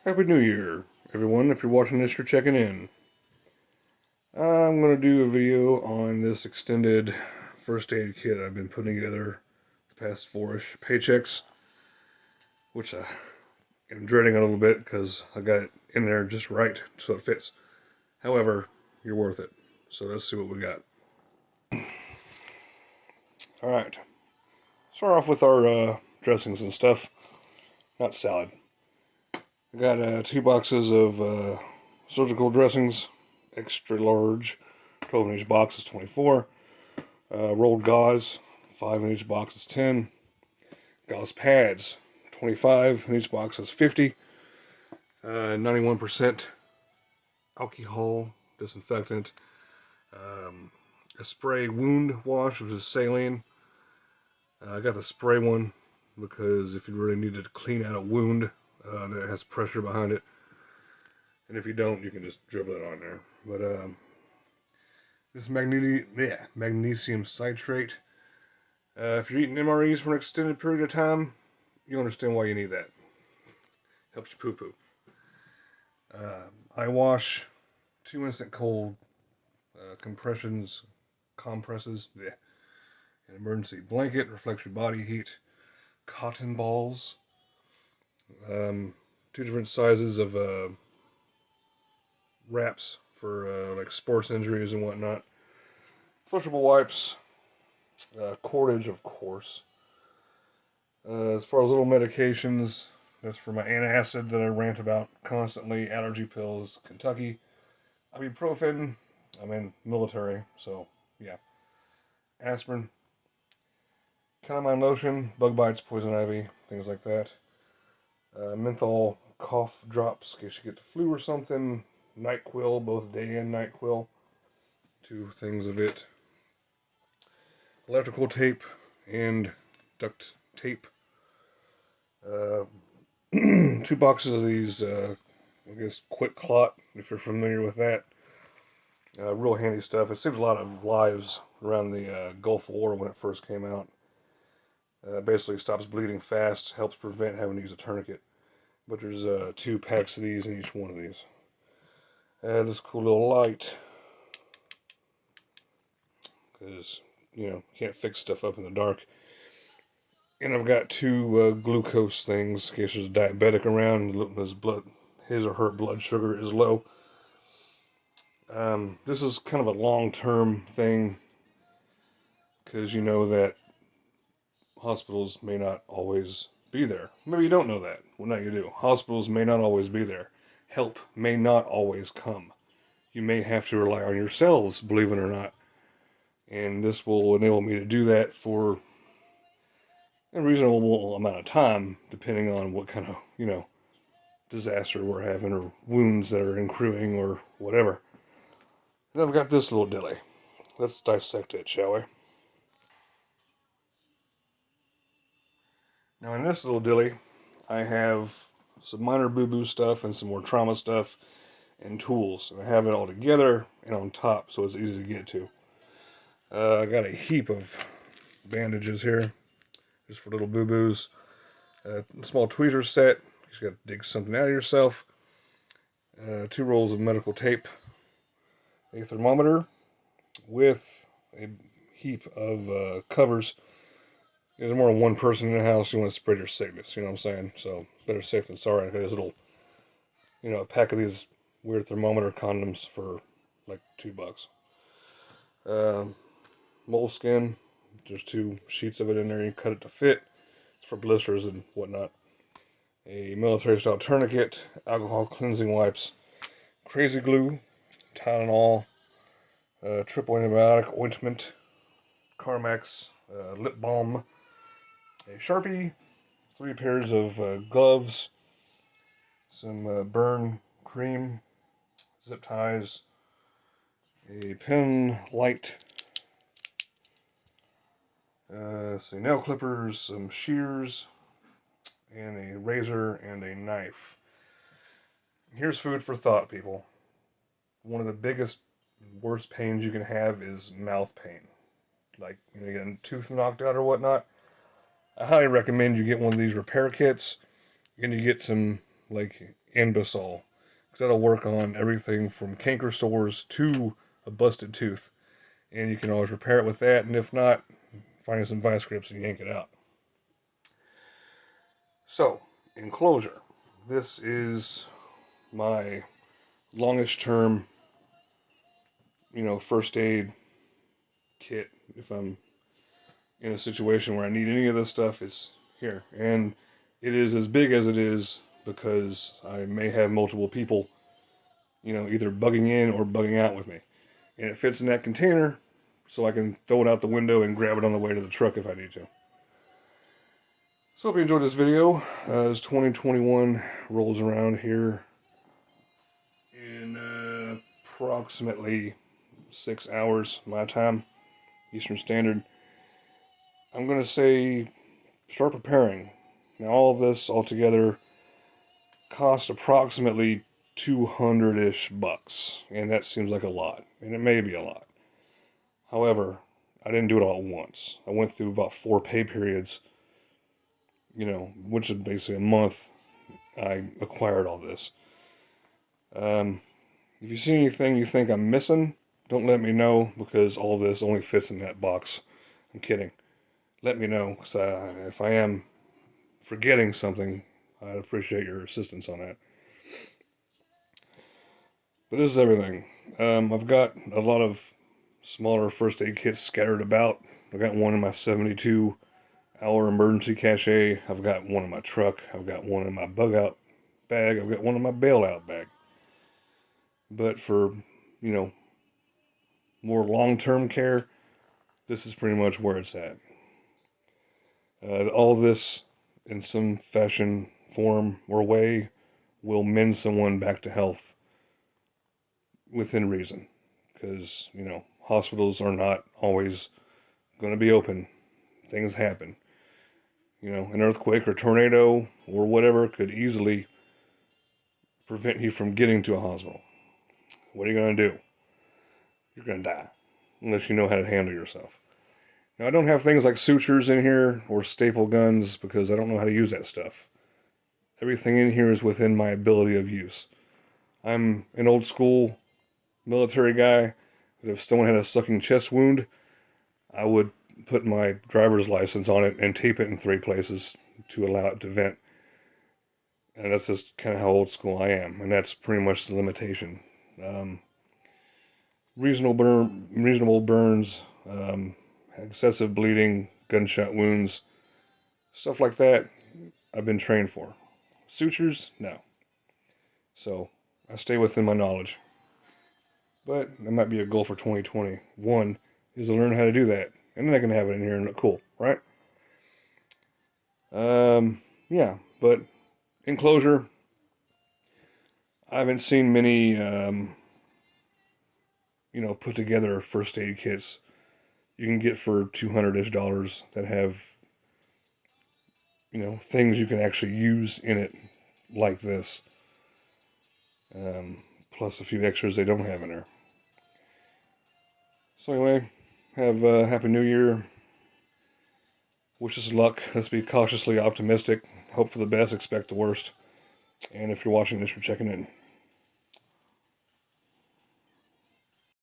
Happy New Year, everyone. If you're watching this, you're checking in. I'm going to do a video on this extended first aid kit I've been putting together the past four-ish paychecks, which I'm dreading a little bit because I got it in there just right so it fits. However, you're worth it. So let's see what we got. Alright, start off with our dressings and stuff, not salad. I got 2 boxes of surgical dressings, extra large, 12 in each box is 24. Rolled gauze, 5 in each box is 10. Gauze pads, 25 in each box is 50. 91% alcohol disinfectant. A spray wound wash, which is saline. I got the spray one because if you really needed to clean out a wound that has pressure behind it, and if you don't, you can just dribble it on there. But this magnesium citrate. If you're eating MREs for an extended period of time, you understand why you need that. Helps you poo-poo. Eye wash, 2 instant cold compresses, yeah. An emergency blanket, reflects your body heat. Cotton balls, 2 different sizes of wraps for like sports injuries and whatnot. Flushable wipes, cordage, of course. As far as little medications, that's for my antacid that I rant about constantly. Allergy pills, Kentucky. Ibuprofen. I'm in military, so yeah. Aspirin. Calamine lotion, bug bites, poison ivy, things like that. Menthol cough drops in case you get the flu or something. NyQuil, both day and NyQuil. 2 things of it. Electrical tape and duct tape. Uh, 2 boxes of these, I guess, Quick Clot, if you're familiar with that. Real handy stuff. It saved a lot of lives around the Gulf War when it first came out. Basically stops bleeding fast, helps prevent having to use a tourniquet. But there's 2 packs of these in each one of these. This cool little light, because, can't fix stuff up in the dark. And I've got 2 glucose things in case there's a diabetic around, his or her blood sugar is low. This is kind of a long-term thing, because you know that hospitals may not always be there. Maybe you don't know that. Well, now you do. Hospitals may not always be there. Help may not always come. You may have to rely on yourselves, believe it or not. And this will enable me to do that for a reasonable amount of time, depending on what kind of, disaster we're having or wounds that are accruing or whatever. Then I've got this little dilly. Let's dissect it, shall we? Now in this little dilly, I have some minor boo-boo stuff and some more trauma stuff and tools. And I have it all together and on top so it's easy to get to. I got a heap of bandages here, just for little boo-boos. A small tweezer set, you got to dig something out of yourself. 2 rolls of medical tape. A thermometer with a heap of covers. There's more than one person in the house, you want to spread your sickness, you know what I'm saying? So, better safe than sorry. I got this little, a pack of these weird thermometer condoms for like $2. Moleskin, there's 2 sheets of it in there, you cut it to fit. It's for blisters and whatnot. A military style tourniquet, alcohol cleansing wipes, crazy glue, Tylenol, triple antibiotic ointment, Carmex, lip balm, a Sharpie, 3 pairs of gloves, some burn cream, zip ties, a pen light, some nail clippers, some shears, and a razor and a knife. Here's food for thought, people. One of the biggest, worst pains you can have is mouth pain. Like, you get a tooth knocked out or whatnot. I highly recommend you get one of these repair kits, and you get some like Anbesol, because that'll work on everything from canker sores to a busted tooth. And you can always repair it with that, and if not, find some vice grips and yank it out. So, in closure, this is my longest term, first aid kit. If I'm in a situation where I need any of this stuff, it's here. And it is as big as it is because I may have multiple people, either bugging in or bugging out with me. And it fits in that container so I can throw it out the window and grab it on the way to the truck if I need to. So hope you enjoyed this video. As 2021 rolls around here in approximately 6 hours my time, Eastern Standard, I'm going to say start preparing. Now all of this altogether cost approximately 200-ish bucks, and that seems like a lot, and it may be a lot. However, I didn't do it all at once. I went through about 4 pay periods, which is basically a month. I acquired all this. If you see anything you think I'm missing, don't let me know, because all this only fits in that box. I'm kidding. Let me know, because if I am forgetting something, I'd appreciate your assistance on that. But this is everything. I've got a lot of smaller first aid kits scattered about. I've got one in my 72-hour emergency cache. I've got one in my truck. I've got one in my bug out bag. I've got one in my bailout bag. But for, more long-term care, this is pretty much where it's at. All of this, in some fashion, form, or way, will mend someone back to health within reason. Because, hospitals are not always going to be open. Things happen. An earthquake or tornado or whatever could easily prevent you from getting to a hospital. What are you going to do? You're going to die. Unless you know how to handle yourself. Now, I don't have things like sutures in here or staple guns because I don't know how to use that stuff. Everything in here is within my ability of use. I'm an old school military guy. If someone had a sucking chest wound, I would put my driver's license on it and tape it in 3 places to allow it to vent. And that's just kind of how old school I am. And that's pretty much the limitation. Reasonable burns, excessive bleeding, gunshot wounds, stuff like that, I've been trained for. Sutures, no. So, I stay within my knowledge. But that might be a goal for 2021, is to learn how to do that. And then I can have it in here and look cool, right? Yeah, but in closure, I haven't seen many, put together first aid kits you can get for $200-ish that have, things you can actually use in it like this. Plus a few extras they don't have in there. So anyway, have a Happy New Year. Wish us luck. Let's be cautiously optimistic. Hope for the best, expect the worst. And if you're watching this, you're checking in.